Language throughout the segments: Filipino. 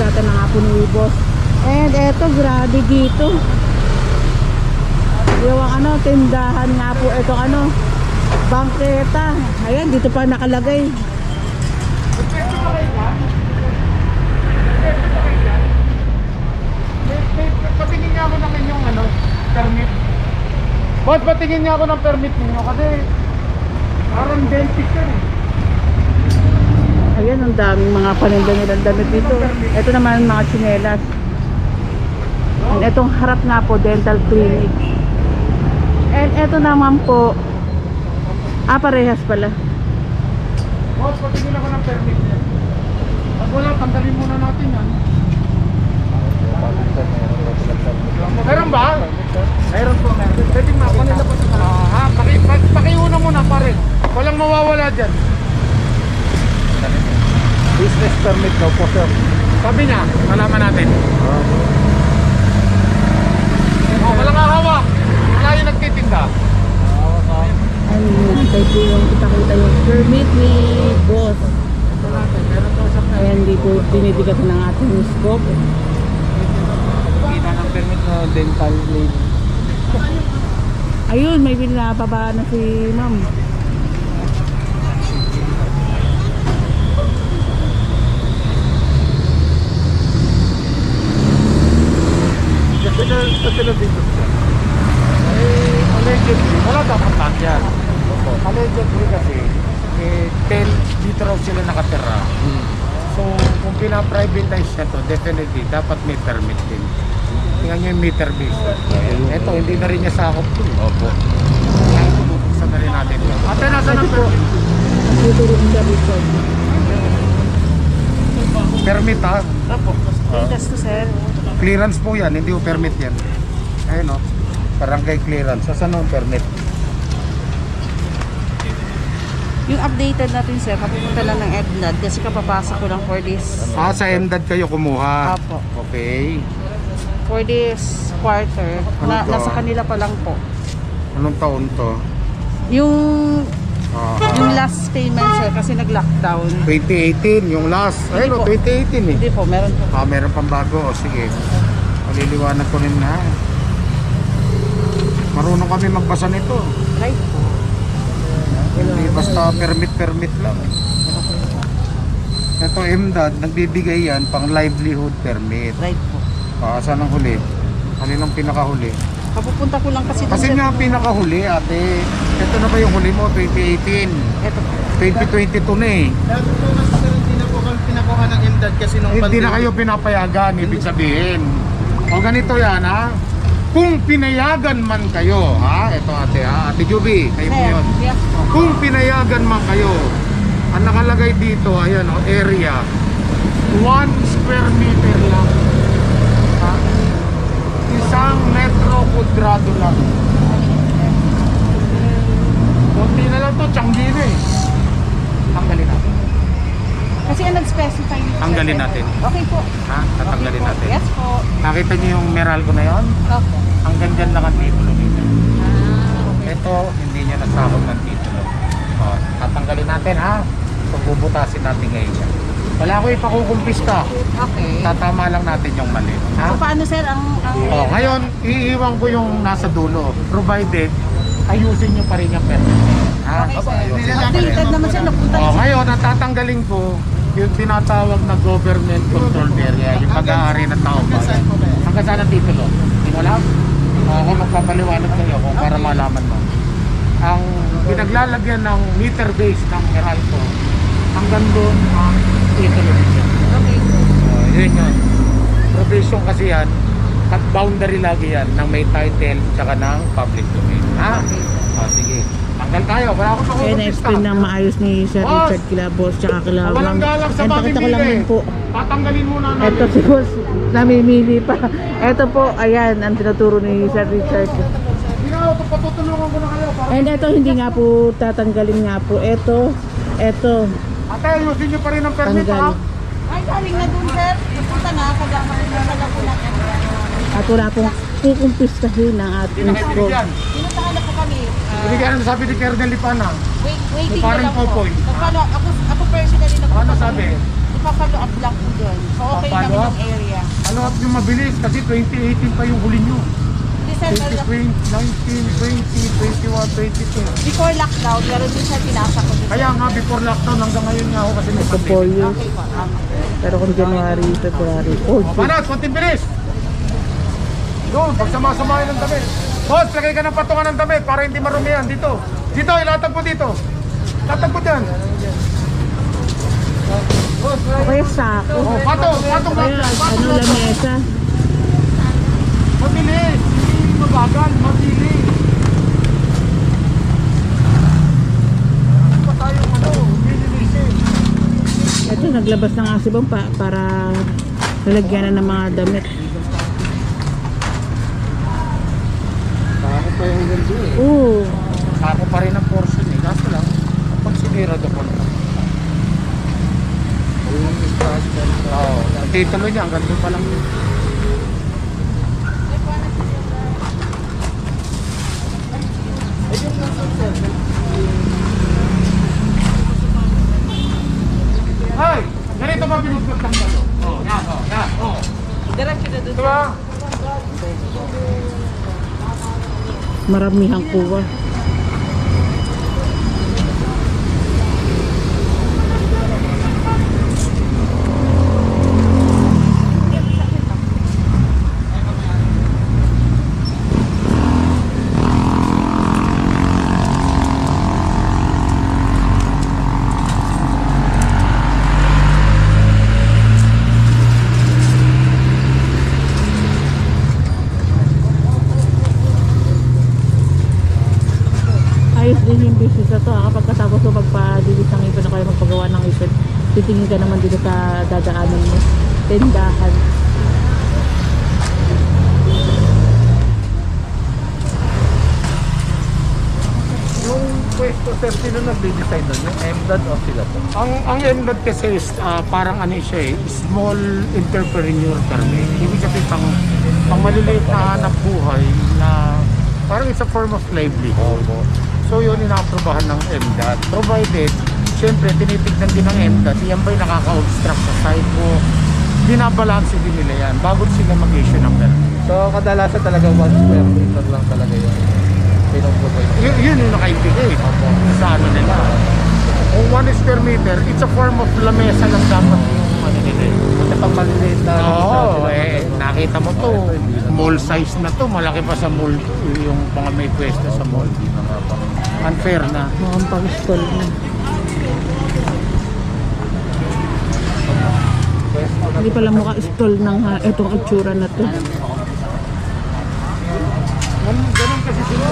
yata na nga po ni boss. And eto, grabe dito. Yung ano, tindahan nga po. Ito ano, bangketa. Ayan, dito pa nakalagay. Patingin niya ako ng inyong ano, permit. Boss, patingin niya ako ng permit ninyo kasi parang dentist yan eh. Ayan, ang daming mga paninda nilang damit dito. Ito naman mga tsinelas. And itong harap nga po, dental clinic. And ito naman po, parehas pala. Boss, patingin ako ng permit niya. Pag wala, tanggalin muna natin yan. Meron ba? Meron po, meron. Pwede mapanila po sa pakiuna muna pare. Walang mawawala dyan. Business permit daw po sir. Sabi niya, malaman natin. Walang hawak. Wala yung nagtitinda. Ayun, ito yung kita-kita yung permit ni boss. Ayan, dito tinitikat ng ating scope. Kita ng permit na dental lane. Ayun, may binababa na si ma'am. Sila dito siya. Allegedly, wala dapat lahat yan. Allegedly kasi, dito raw sila nakatira. So, kung pina-privatize siya to, definitely, dapat may permit din. Tingnan nyo yung meter base. Ito, hindi na rin niya sakop to. Opo. Kaya bubuksan na rin natin. Ate, nasa ng permit? Dito rin siya dito. Permit ha? Opo. Clearance to sir. Clearance po yan, hindi po permit yan. Ayun o, barangay clearance. Saan ang permit? Yung updated natin sir, kapupunta lang ng EDNAD kasi kapapasa ko lang for this. Sa EDNAD kayo kumuha? Apo. Okay. For this quarter, nasa kanila pa lang po. Anong taon to? Yung last payment sir, kasi nag-lockdown. 2018, yung last. Ayun o, 2018 eh. Hindi po, meron po. Meron pang bago. O sige. Maliliwanag ko rin na. Marunong kami magbasa nito. Right po. Hindi basta permit lang. Ito EDNAD, nagbibigay yan pang livelihood permit. Right po. Saan ang huli? Kaninang pinakahuli? Kapupunta ko lang kasi doon, Kasi sir. nga pinakahuli ate. Ito na ba yung huli mo? 2018. Ito po. 2022 na eh. Hindi na po kami pinakuha ng EDNAD kasi nung Hindi na kayo pinapayagan, ibig sabihin. O ganito yan ha. Kung pinayagan man kayo, ha? Ito ate ha. Ate Juby, kayo po yun. Yes po. Kung pinayagan man kayo, ang nakalagay dito, ayan o, area. 1 square meter lang. Ha? Isang metro kudrado lang. Kunti na lang to, tiyanggi na eh. Tanggalin natin. Kasi ang nag-specify nito. Tanggalin natin. Okay po. Ha? Tatanggalin Okay po. natin. Yes po. Nakita niyo yung Meralco na yon? Opo. Hanggang dyan lang ang titulo nito. Okay. Ito, hindi niya nasahod ng titulo. Tatanggalin natin ha. So, bubutasin natin ngayon yan. Wala ko ipakukumpista. Okay. Tatama lang natin yung mali. Ha? So paano sir ang Ngayon, iiwan ko yung nasa dulo. Provided, ayusin nyo pa rin yung permit. Ha? Okay, sir. Ayusin nyo pa rin. Updated naman sir, napunta rin sir. Ngayon, ang tatanggalin ko, yung tinatawag na government control area, yung pag-aari ng tao ba. Hanggang saan ang titulo? Hindi mo alam? Ako magpapaliwanag kayo kung para malaman mo. Ang pinaglalagyan ng meter base ng Meralco, hanggang doon ang titulo nito. Okay. Yun yun. Provision kasi yan, at boundary lagi yan ng may title tsaka ng public domain. Ha? Sige. Tanggal tayo. Wala akong Kaya na-explain ng maayos ni Sir Boss! Richard kila boss tsaka kila Walang galang sa And pakita ko lang mamimili. din po. Tatanggalin muna namin. Ito si boss, namimili pa. Ito po, ayan, ang tinuturo ni Sir Richard. Hindi na ako, patutulungan ko na kayo. And ito, hindi nga po tatanggalin nga po. Ito. Ate, ayusin nyo pa rin ang permit ha? Tanggal. Ay, galing na dun, sir. Pupunta na, kagama na po natin. At wala pong kukumpistahin ng ating Hindi na kayo scope. binigyan. Pinuntahan na po kami. Binigyan ang sabi ni Colonel Lipana. Waiting May na parang lang po. popoy. Nagpano, ako personally na po. Ano sabi? Ipapalo up lang po doon. So, okay Papalo naman up? yung area. Ano up yung mabilis? Kasi 2018 pa yung huli nyo. December, 2020, 19, 20, 21, 22. before lockdown, meron din siya pinasa ko doon. Kaya nga before lockdown hanggang ngayon nga ako kasi may Ito 4 pandemic. years. Okay po. Pero kung January, February, 4 O, years. Banat, konting bilis! Doon, pagsama-samahin ng damit. Boss, lagay ka ng patungan ng damit para hindi marumi yan. Dito. Dito, ilatag po dito. Ilatag po dyan. Okay, sako. O, patong, patong. Kaya, ano, lamesa. Mabilis. Hindi mabagal, mabilis. Ano pa tayong ano, bililisin. Ito, naglabas na nga si Bong para lalagyan na ng mga damit. Ako pa yung ganito eh. Oo. Ako pa rin ang portion eh. Kaso lang, kapag sinirado ko na. Oo. Ang titulo niya, hanggang doon pa lang. Ay! Ganito ba binugbot ng dalo? Oo, yan, oo, yan, oo. Diretso na doon. Diba? Maramihang kuha. Ayos din yung business na to kapag katapos mo magpadilis ng ipon na kayo magpagawa ng ipon, titingin ka naman dito sa dadaanan mo, tindahan. Yung pwesto sir, sino nag-design nun? Yung MDAD o sila po? Ang MDOT kasi is parang ano siya eh, small entrepreneur permit. Ibig sabihin pang maliliit na hanap buhay na parang it's a form of livelihood. So yun inaaprobahan ng MDOT. Provided, syempre tinitignan din ng MDOT, yan ba'y nakaka-obstruct sa sidewalk? Binabalanse din nila yan bago sila mag-issue ng permit. So kadalasan talaga 1 square meter lang talaga yung pinag-provide. Yun yung nakaibigay sa ano nila. Kung 1 square meter, it's a form of lamesa lang dapat yung ano nila eh. Kasi pang maliliit na Oo, nakita mo to, mall size na to, malaki pa sa mall yung mga may pwesto sa mall. Unfair na. Mukhang pang-stall na. Hindi pala mukha stall ng itong itsura na to. Ganun kasi sila.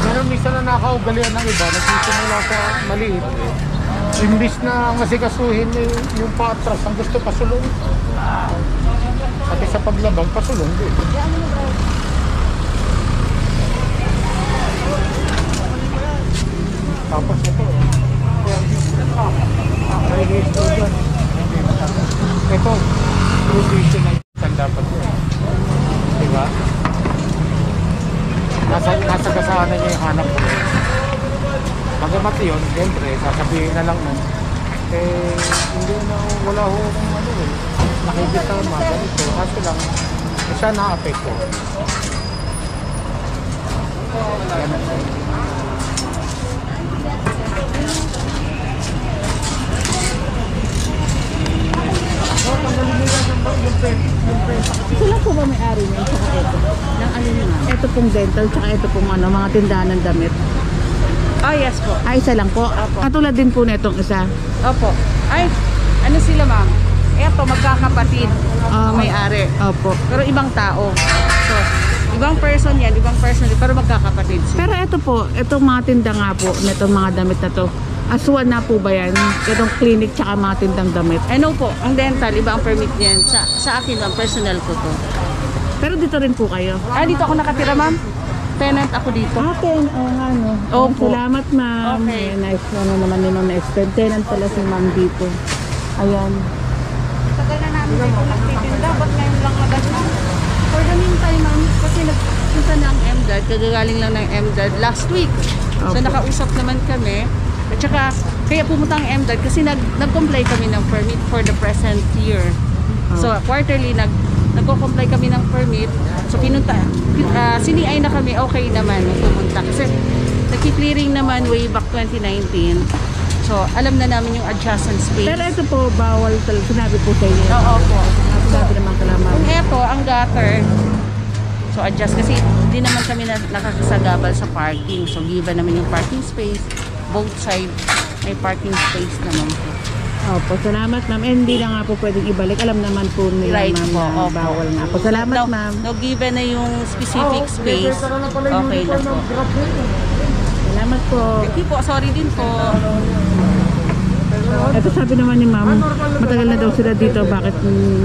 Ganun minsan na nakaugalian ng iba, nagsisimula sa maliit. Imbis na masikasuhin yung patras, ang gusto pasulong. Pati sa paglabang, pasulong din. Tapos ito, may resto dyan. Ito, provisional kan dapat yun. Diba? Nasa kasana niya yung hanap ko. Magamat yun, siyempre, sasabihin na lang nun, hindi na, wala ho kung ano eh. Nakikisama, ganito. Kaso lang, siya na-apekto. Ganun siya. Sila po ba may-ari niya? Tsaka ito. Ng ano nyo nga? Ito pong dental, tsaka ito pong ano, mga tindahan ng damit. Oh, yes po. Ay, isa lang po. Opo. Katulad din po na itong isa. Opo. Ay, ano sila ma'am? Eto, magkakapatid ang may-ari. Opo. Pero ibang tao. So, ibang person yan, pero magkakapatid sila. Pero ito po, itong mga tinda nga po, itong mga damit na to, aswan na po ba yan? Itong clinic tsaka mga tindang damit. No po, ang dental, iba ang permit niyan. Sa akin ma'am, personal ko to. Pero dito rin po kayo. Dito ako nakatira ma'am. Tenant ako dito. Akin, oo nga no. Opo. Salamat ma'am. Okay. Nice ano naman yun ang na-extend. Tenant pala si ma'am dito. Ayan. Tagal na namin dito nagtitinda. Ba't ngayon lang agad ma'am? For the meantime ma'am, kasi nagpunta na ang MDAD, kagagaling lang ng MDAD last week. So Opo. nakausap naman kami. At saka, kaya pumunta ang MDOT kasi nag-comply kami ng permit for the present year. So, quarterly, nagko-comply kami ng permit. So, siniay na kami, okay naman nung pumunta. Kasi, nagki-clearing naman way back 2019. So, alam na namin yung adjacent space. Pero ito po, bawal talaga. Sinabi po sa inyo. Oo po. Sinabi naman kalaman. Kung eto, ang gutter, so adjust kasi hindi naman kami nakakasagabal sa parking. So given naman yung parking space, both side may parking space naman po. Opo, salamat ma'am. Hindi na nga po pwedeng ibalik. Alam naman po nila Right ma'am po, na opo. bawal nga po. Salamat No, ma'am. no, given na yung specific space, okay na po. Salamat po. Thank you po, sorry din po. Ito sabi naman ni ma'am, matagal na daw sila dito. Bakit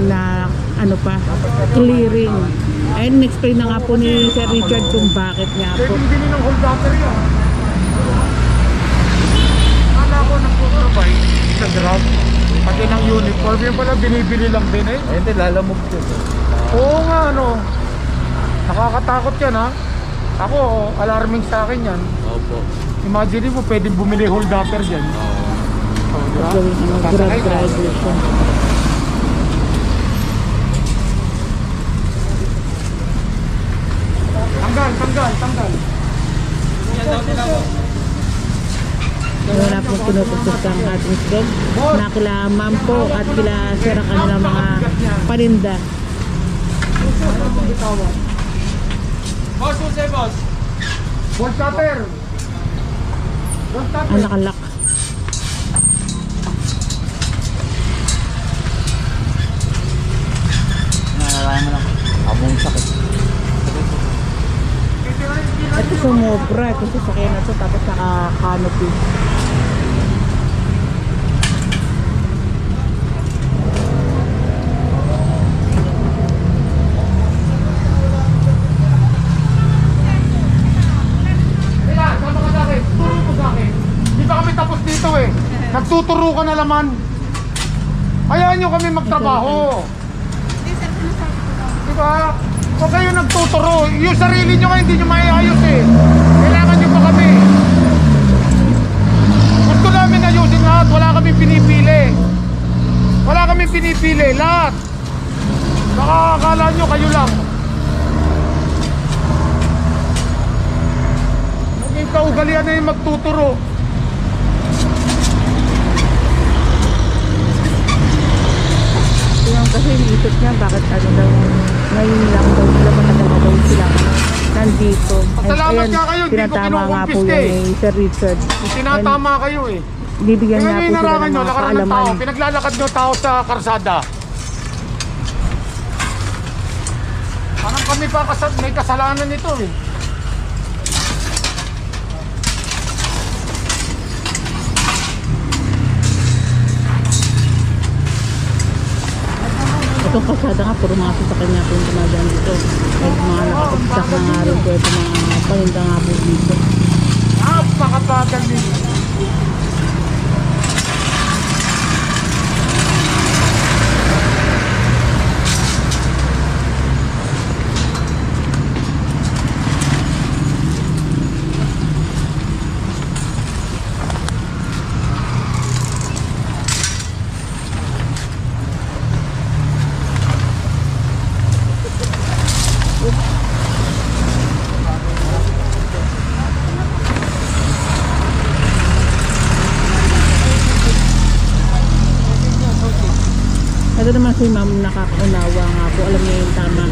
na ano pa, clearing. Ayun, explain na nga po ni Sir Richard kung bakit nga po. Pwedeng bili ng whole battery yan. Akala ko nagpo-provide sa Grab. Pati ng uniform, yung pala binibili lang din eh. Hindi, lalamog yun. Oo nga, ano. Nakakatakot yan ha. Ako, alarming sa akin yan. Opo. Imagine mo, pwedeng bumili whole battery dyan. Oh, diba? Gawin ano, Grab Sasakay ka. driver siya. Tanggal. Wala pong pinupusos ang ating dog. Nakila ma'am po at kila sir ang kanilang mga paninda. Bolt cutter. Ang nakalak. Nalalaman mo lang. Among sakit. Ito sumobra. Ito sasakyan na ito tapos naka-canopy. Sama ka sa akin. Turo mo sa akin. Hindi pa kami tapos dito eh. Nagtuturo ka na naman. Hayaan nyo kami magtrabaho. Diba? Huwag kayo nagtuturo. Yung sarili nyo nga hindi nyo maiayos eh. Kailangan nyo pa kami. Gusto namin ayusin lahat. Wala kami pinipili. Wala kami pinipili. Lahat. Baka akala nyo kayo lang. Naging kaugalian na yung magtuturo. Tingnan kasi iniisip niya bakit ano daw ngayon lang daw sila matagal na daw sila nandito. Pasalamat nga kayo, hindi ko tinatama nga po kinukumpiste yan ni Sir Richard. Tinatama kayo eh. Bibigyan nga Kaya po sila inarangan ng nyo, mga lakaran ng tao. kaalaman. Pinaglalakad nyo tao sa karsada. Parang kami pa may kasalanan nito eh. Itong kalsada nga, puro mga sasakyan nga po yung dumadaan dito. Kahit mga nakapagsak na nga rin po ito mga paninda nga po dito. Napakabagal nito. Ito naman si ma'am nakakaunawa nga po. Alam niya yung tama.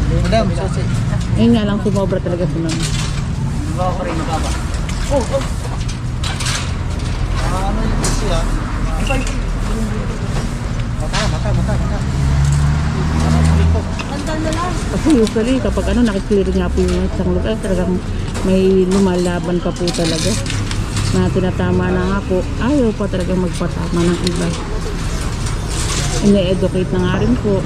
Madam, susi. Ayun nga lang, sumobra talaga si ma'am. Bawa ko rin mababa. Ano yung susi ah? Mata. Kasi usually kapag ano, nakiklear nga po yung isang lugar, talagang may lumalaban pa po talaga. Na tinatama na nga po, ayaw pa talaga magpatama ng iba. Ine-educate na nga rin po.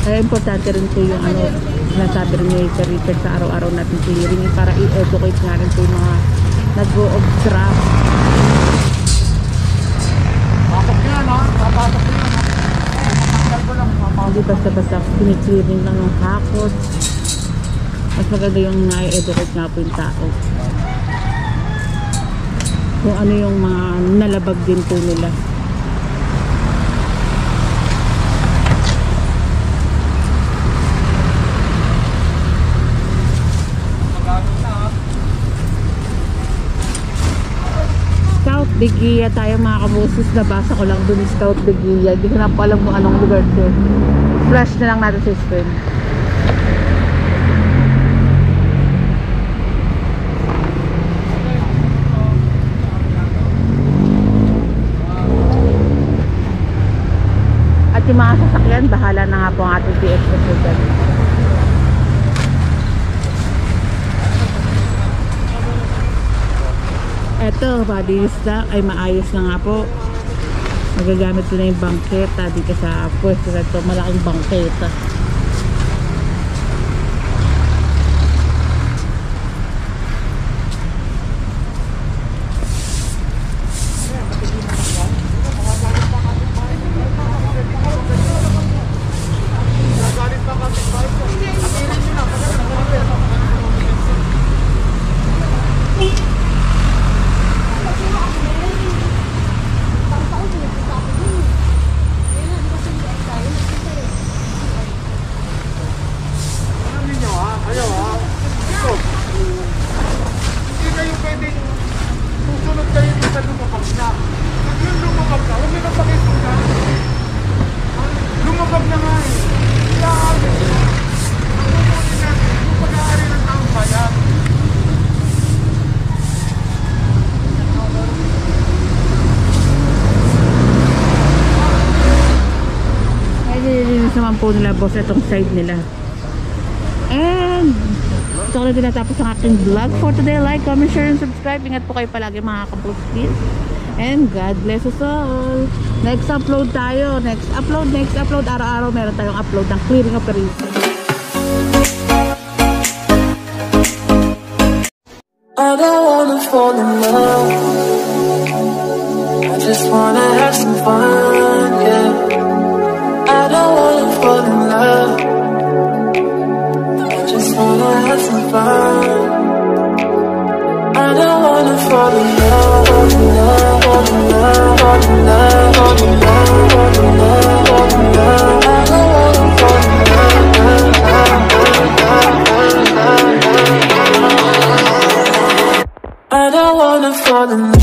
Kaya importante rin po yung ano, nasabi rin ni Sir Richard sa araw-araw natin clearing para i-educate nga rin po yung mga nag-o-obstruct. Pasok yan ha. Papasok yan ha. Hindi basta-basta kiniklearing lang ng hakot. Mas maganda yung na-educate nga po yung tao. Kung ano yung mga nalabag din po nila. Scout Beguia tayo mga kabusis. Nabasa ko lang dun Scout Beguia. Hindi ko na po alam kung anong lugar to. Flash na lang natin sa screen. At yung mga sasakyan, bahala na nga po ang ating TX President. Eto, body stock ay maayos na nga po. Magagamit ko na yung bangketa dito sa pwesto na ito. Malaking bangketa. Naman po nila boss itong side nila. And ito ko na tinatapos ang aking vlog for today. Like, comment, share, and subscribe. Ingat po kayo palagi mga kapuskis. And God bless us all. Next upload tayo. Next upload. Araw-araw meron tayong upload ng clearing operation. I don't wanna fall in love. I just wanna have some fun, yeah. I don't wanna fall in love. I just wanna have some fun. I don't wanna fall in love, fall in love, fall in love, fall in love, fall in love, fall in love, fall in love. I don't wanna fall in love. I don't wanna fall in love.